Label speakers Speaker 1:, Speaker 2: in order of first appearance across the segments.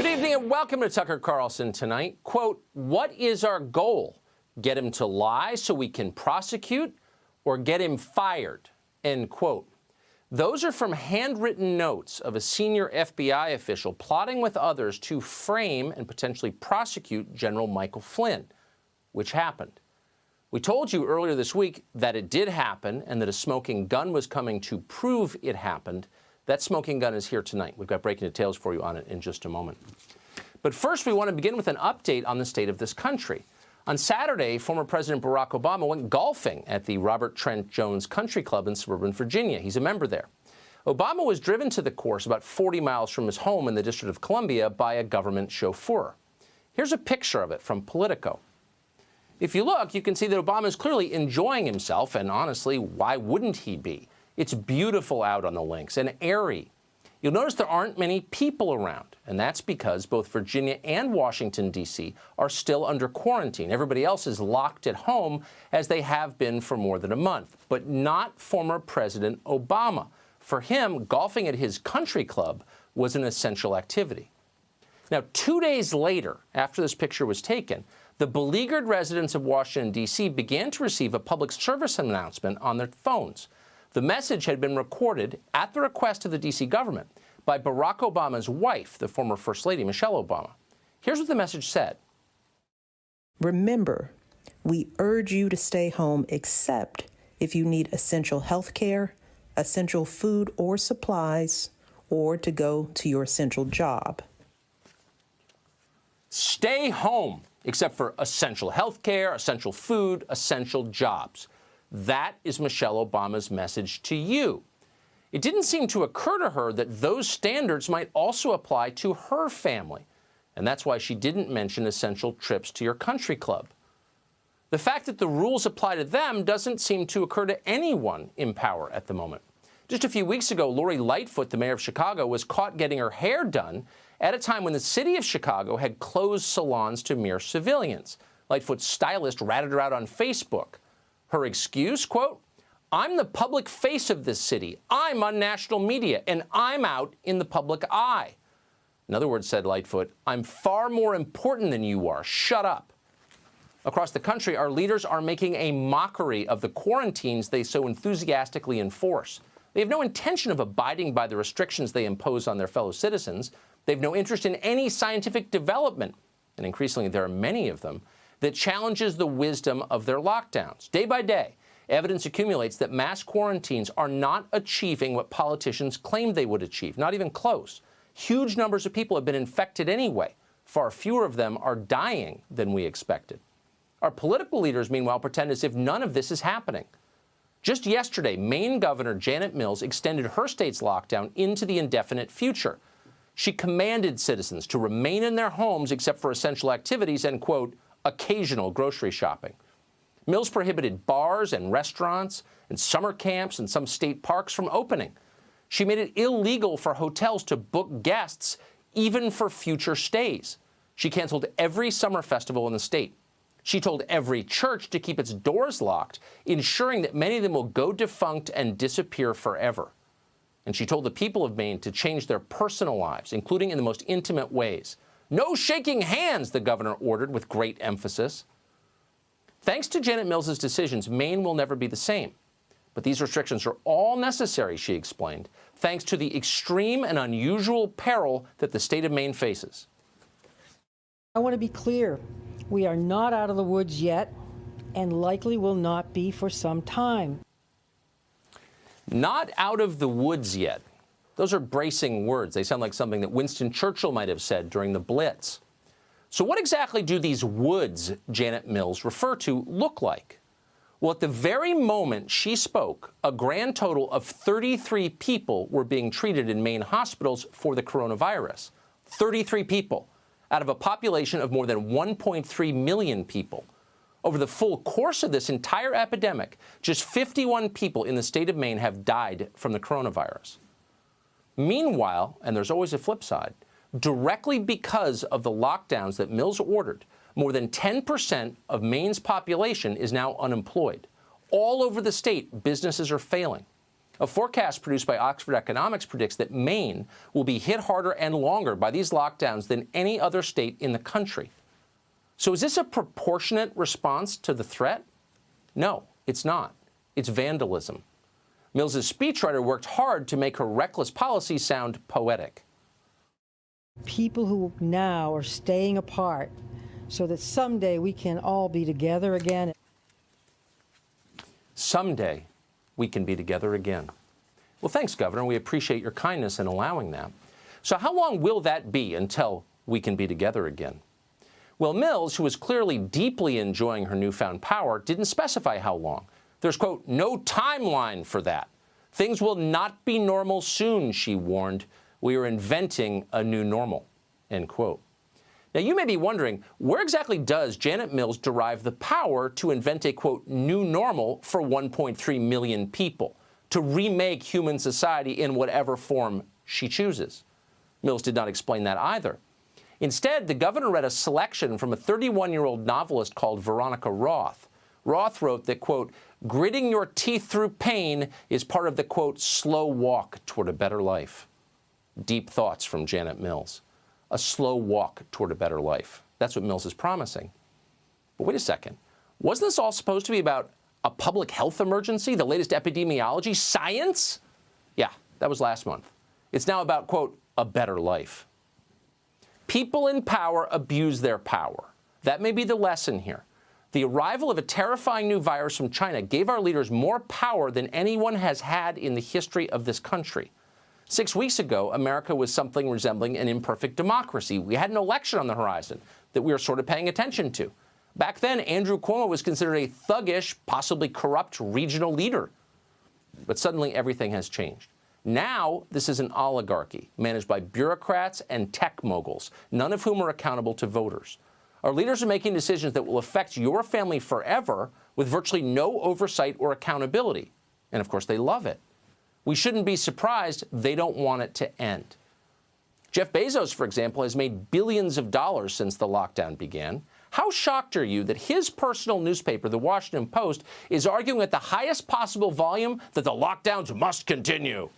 Speaker 1: evening and welcome to Tucker Carlson Tonight. Quote, what is our goal? Get him to lie so we can prosecute or get him fired? End quote. Those are from handwritten notes of a senior FBI official plotting with others to frame and potentially prosecute General Michael Flynn, which happened. We told you earlier this week that it did happen and that a smoking gun was coming to prove it happened. That smoking gun is here tonight. We've got breaking details for you on it in just a moment. But first, we want to begin with an update on the state of this country. On Saturday, former President Barack Obama went golfing at the Robert Trent Jones Country Club in suburban Virginia. He's a member there. Obama was driven to the course about 40 miles from his home in the District of Columbia by a government chauffeur. Here's a picture of it from Politico. If you look, you can see that Obama is clearly enjoying himself, and honestly, why wouldn't he be? It's beautiful out on the links and airy. You'll notice there aren't many people around, and that's because both Virginia and Washington, D.C. are still under quarantine. Everybody else is locked at home, as they have been for more than a month, but not former President Obama. For him, golfing at his country club was an essential activity. Now, 2 days later, after this picture was taken, the beleaguered residents of Washington, D.C. began to receive a public service announcement on their phones. The message had been recorded at the request of the D.C. government by Barack Obama's wife, the former First Lady, Michelle Obama. Here's what the message said.
Speaker 2: Remember, we urge you to stay home except if you need essential health care, essential food or supplies, or to go to your essential job.
Speaker 1: Stay home except for essential health care, essential food, essential jobs. That is Michelle Obama's message to you. It didn't seem to occur to her that those standards might also apply to her family, and that's why she didn't mention essential trips to your country club. The fact that the rules apply to them doesn't seem to occur to anyone in power at the moment. Just a few weeks ago, Lori Lightfoot, the mayor of Chicago, was caught getting her hair done at a time when the city of Chicago had closed salons to mere civilians. Lightfoot's stylist ratted her out on Facebook. Her excuse, quote, I'm the public face of this city. I'm on national media, and I'm out in the public eye. In other words, said Lightfoot, I'm far more important than you are. Shut up. Across the country, our leaders are making a mockery of the quarantines they so enthusiastically enforce. They have no intention of abiding by the restrictions they impose on their fellow citizens. They have no interest in any scientific development, and increasingly there are many of them, that challenges the wisdom of their lockdowns. Day by day, evidence accumulates that mass quarantines are not achieving what politicians claimed they would achieve, not even close. Huge numbers of people have been infected anyway. Far fewer of them are dying than we expected. Our political leaders, meanwhile, pretend as if none of this is happening. Just yesterday, Maine Governor Janet Mills extended her state's lockdown into the indefinite future. She commanded citizens to remain in their homes except for essential activities and, quote, occasional grocery shopping. Mills prohibited bars and restaurants and summer camps and some state parks from opening. She made it illegal for hotels to book guests, even for future stays. She canceled every summer festival in the state. She told every church to keep its doors locked, ensuring that many of them will go defunct and disappear forever. And she told the people of Maine to change their personal lives, including in the most intimate ways. No shaking hands, the governor ordered with great emphasis. Thanks to Janet Mills' decisions, Maine will never be the same. But these restrictions are all necessary, she explained, thanks to the extreme and unusual peril that the state of Maine faces.
Speaker 3: I want to be clear. We are not out of the woods yet, and likely will not be for some time.
Speaker 1: Not out of the woods yet. Those are bracing words. They sound like something that Winston Churchill might have said during the Blitz. So what exactly do these woods Janet Mills refer to look like? Well, at the very moment she spoke, a grand total of 33 people were being treated in Maine hospitals for the coronavirus. 33 people out of a population of more than 1.3 million people. Over the full course of this entire epidemic, just 51 people in the state of Maine have died from the coronavirus. Meanwhile, and there's always a flip side, directly because of the lockdowns that Mills ordered, more than 10% of Maine's population is now unemployed. All over the state, businesses are failing. A forecast produced by Oxford Economics predicts that Maine will be hit harder and longer by these lockdowns than any other state in the country. So is this a proportionate response to the threat? No, it's not. It's vandalism. Mills's speechwriter worked hard to make her reckless policy sound poetic.
Speaker 3: People who now are staying apart so that someday we can all be together again.
Speaker 1: Someday we can be together again. Well, thanks, Governor. We appreciate your kindness in allowing that. So how long will that be until we can be together again? Well, Mills, who was clearly deeply enjoying her newfound power, didn't specify how long. There's, quote, no timeline for that. Things will not be normal soon, she warned. We are inventing a new normal, end quote. Now, you may be wondering, where exactly does Janet Mills derive the power to invent a, quote, new normal for 1.3 million people, to remake human society in whatever form she chooses? Mills did not explain that either. Instead, the governor read a selection from a 31-year-old novelist called Veronica Roth. Roth wrote that, quote, gritting your teeth through pain is part of the, quote, slow walk toward a better life. Deep thoughts from Janet Mills. A slow walk toward a better life. That's what Mills is promising. But wait a second. Wasn't this all supposed to be about a public health emergency, the latest epidemiology, science? Yeah, that was last month. It's now about, quote, a better life. People in power abuse their power. That may be the lesson here. The arrival of a terrifying new virus from China gave our leaders more power than anyone has had in the history of this country. 6 weeks ago, America was something resembling an imperfect democracy. We had an election on the horizon that we were sort of paying attention to. Back then, Andrew Cuomo was considered a thuggish, possibly corrupt regional leader. But suddenly everything has changed. Now, this is an oligarchy managed by bureaucrats and tech moguls, none of whom are accountable to voters. Our leaders are making decisions that will affect your family forever with virtually no oversight or accountability. And of course, they love it. We shouldn't be surprised they don't want it to end. Jeff Bezos, for example, has made billions of dollars since the lockdown began. How shocked are you that his personal newspaper, The Washington Post, is arguing at the highest possible volume that the lockdowns must continue?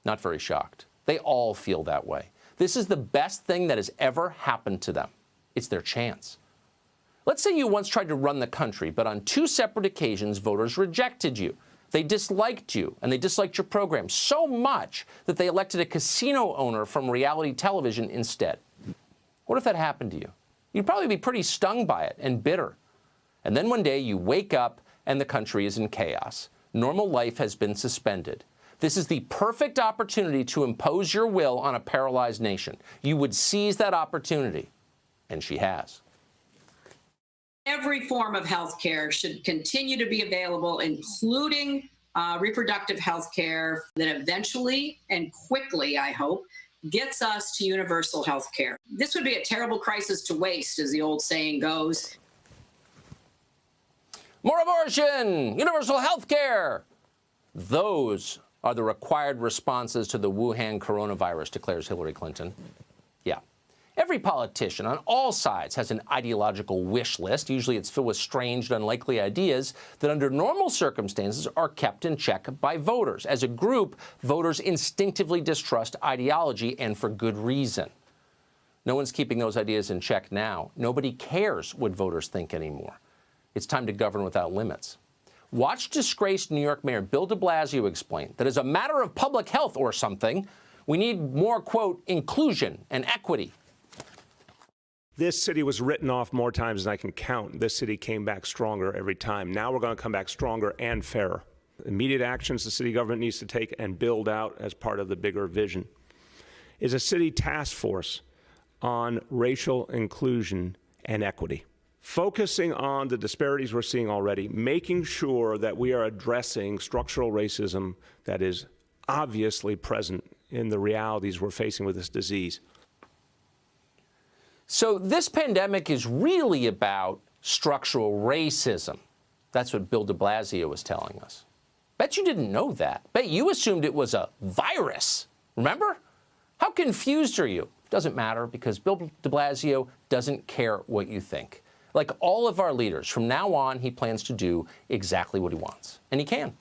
Speaker 1: Not very shocked. They all feel that way. This is the best thing that has ever happened to them. It's their chance. Let's say you once tried to run the country, but on 2 separate occasions, voters rejected you. They disliked you, and they disliked your program so much that they elected a casino owner from reality television instead. What if that happened to you? You'd probably be pretty stung by it and bitter. And then one day you wake up and the country is in chaos. Normal life has been suspended. This is the perfect opportunity to impose your will on a paralyzed nation. You would seize that opportunity, and she has.
Speaker 4: Every form of health care should continue to be available, including reproductive health care that eventually and quickly, I hope, gets us to universal health care. This would be a terrible crisis to waste, as the old saying goes.
Speaker 1: More abortion! Universal health care! Those are the required responses to the Wuhan coronavirus, declares Hillary Clinton. Yeah. Every politician on all sides has an ideological wish list. Usually it's filled with strange and unlikely ideas that under normal circumstances are kept in check by voters. As a group, voters instinctively distrust ideology, and for good reason. No one's keeping those ideas in check now. Nobody cares what voters think anymore. It's time to govern without limits. Watch disgraced New York Mayor Bill de Blasio explain that as a matter of public health or something, we need more, quote, inclusion and equity.
Speaker 5: This city was written off more times than I can count. This city came back stronger every time. Now we're going to come back stronger and fairer. Immediate actions the city government needs to take and build out as part of the bigger vision is a city task force on racial inclusion and equity, focusing on the disparities we're seeing already, making sure that we are addressing structural racism that is obviously present in the realities we're facing with this disease.
Speaker 1: So this pandemic is really about structural racism. That's what Bill de Blasio was telling us. Bet you didn't know that. Bet you assumed it was a virus. Remember? How confused are you? Doesn't matter, because Bill de Blasio doesn't care what you think. Like all of our leaders, from now on, he plans to do exactly what he wants. And he can.